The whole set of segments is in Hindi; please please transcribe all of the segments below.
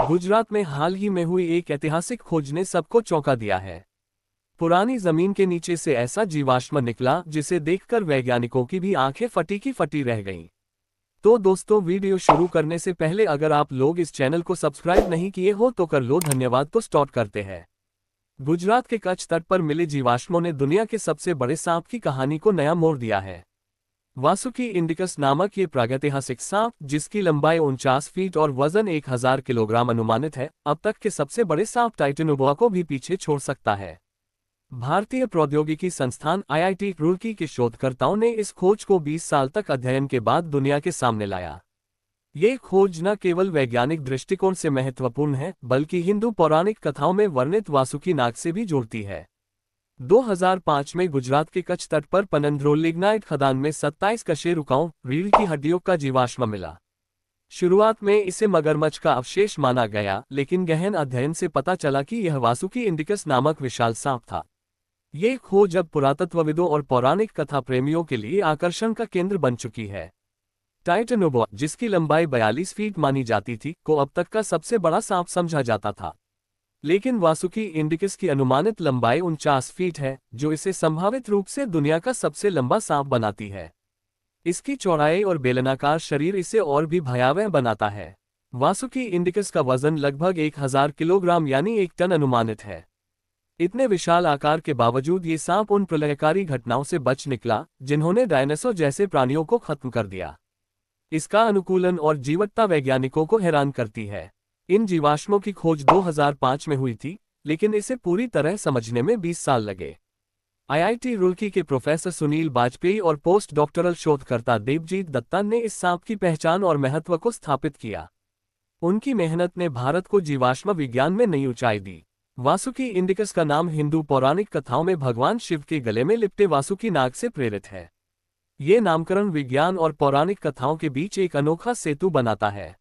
गुजरात में हाल ही में हुई एक ऐतिहासिक खोज ने सबको चौंका दिया है। पुरानी जमीन के नीचे से ऐसा जीवाश्म निकला जिसे देखकर वैज्ञानिकों की भी आंखें फटी की फटी रह गईं। तो दोस्तों, वीडियो शुरू करने से पहले अगर आप लोग इस चैनल को सब्सक्राइब नहीं किए हो तो कर लो, धन्यवाद। तो स्टार्ट करते हैं। गुजरात के कच्छ तट पर मिले जीवाश्मों ने दुनिया के सबसे बड़े सांप की कहानी को नया मोड़ दिया है। वासुकी इंडिकस नामक ये प्रागैतिहासिक सांप, जिसकी लंबाई 49 फीट और वजन 1000 किलोग्राम अनुमानित है, अब तक के सबसे बड़े सांप टाइटेनोबोआ को भी पीछे छोड़ सकता है। भारतीय प्रौद्योगिकी संस्थान IIT रुड़की के शोधकर्ताओं ने इस खोज को 20 साल तक अध्ययन के बाद दुनिया के सामने लाया। ये खोज न केवल वैज्ञानिक दृष्टिकोण से महत्वपूर्ण है, बल्कि हिंदू पौराणिक कथाओं में वर्णित वासुकी नाग से भी जुड़ती है। 2005 में गुजरात के कच्छ तट पर पनंद्रोल लिग्नाइट खदान में 27 कशेरुकाओं रीढ़ की हड्डियों का जीवाश्म मिला। शुरुआत में इसे मगरमच्छ का अवशेष माना गया, लेकिन गहन अध्ययन से पता चला कि यह वासुकी इंडिकस नामक विशाल सांप था। ये खोज अब पुरातत्वविदों और पौराणिक कथा प्रेमियों के लिए आकर्षण का केंद्र बन चुकी है। टाइटेनोबोआ, जिसकी लंबाई 42 फीट मानी जाती थी, को अब तक का सबसे बड़ा सांप समझा जाता था। लेकिन वासुकी इंडिकस की अनुमानित लंबाई 49 फीट है, जो इसे संभावित रूप से दुनिया का सबसे लंबा सांप बनाती है। इसकी चौड़ाई और बेलनाकार शरीर इसे और भी भयावह बनाता है। वासुकी इंडिकस का वजन लगभग 1000 किलोग्राम यानी 1 टन अनुमानित है। इतने विशाल आकार के बावजूद ये सांप उन प्रलयकारी घटनाओं से बच निकला जिन्होंने डायनासोर जैसे प्राणियों को खत्म कर दिया। इसका अनुकूलन और जीवटता वैज्ञानिकों को हैरान करती है। इन जीवाश्मों की खोज 2005 में हुई थी, लेकिन इसे पूरी तरह समझने में 20 साल लगे। IIT रुड़की के प्रोफेसर सुनील बाजपेयी और पोस्ट डॉक्टरल शोधकर्ता देवजीत दत्ता ने इस सांप की पहचान और महत्व को स्थापित किया। उनकी मेहनत ने भारत को जीवाश्म विज्ञान में नई ऊंचाई दी। वासुकी इंडिकस का नाम हिंदू पौराणिक कथाओं में भगवान शिव के गले में लिपटे वासुकी नाग से प्रेरित है। ये नामकरण विज्ञान और पौराणिक कथाओं के बीच एक अनोखा सेतु बनाता है।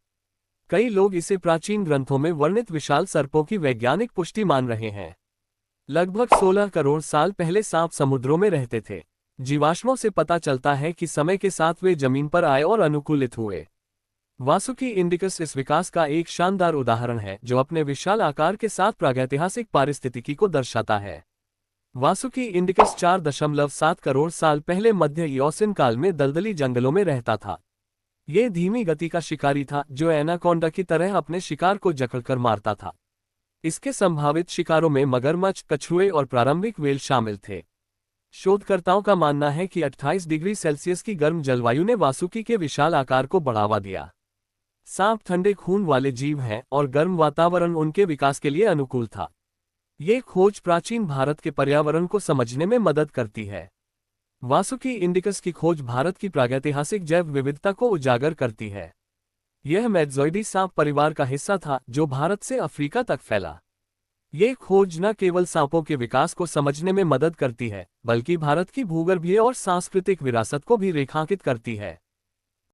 कई लोग इसे प्राचीन ग्रंथों में वर्णित विशाल सर्पों की वैज्ञानिक पुष्टि मान रहे हैं। लगभग 16 करोड़ साल पहले सांप समुद्रों में रहते थे। जीवाश्मों से पता चलता है कि समय के साथ वे जमीन पर आए और अनुकूलित हुए। वासुकी इंडिकस इस विकास का एक शानदार उदाहरण है, जो अपने विशाल आकार के साथ प्रागैतिहासिक पारिस्थितिकी को दर्शाता है। वासुकी इंडिकस 4.7 करोड़ साल पहले मध्य इयोसिन काल में दलदली जंगलों में रहता था। ये धीमी गति का शिकारी था, जो एनाकोंडा की तरह अपने शिकार को जकड़कर मारता था। इसके संभावित शिकारों में मगरमच्छ, कछुए और प्रारंभिक व्हेल शामिल थे। शोधकर्ताओं का मानना है कि 28 डिग्री सेल्सियस की गर्म जलवायु ने वासुकी के विशाल आकार को बढ़ावा दिया। सांप ठंडे खून वाले जीव हैं और गर्म वातावरण उनके विकास के लिए अनुकूल था। ये खोज प्राचीन भारत के पर्यावरण को समझने में मदद करती है। वासुकी इंडिकस की खोज भारत की प्रागैतिहासिक जैव विविधता को उजागर करती है। यह मैडज़ोइडी सांप परिवार का हिस्सा था, जो भारत से अफ्रीका तक फैला। ये खोज न केवल सांपों के विकास को समझने में मदद करती है, बल्कि भारत की भूगर्भीय और सांस्कृतिक विरासत को भी रेखांकित करती है।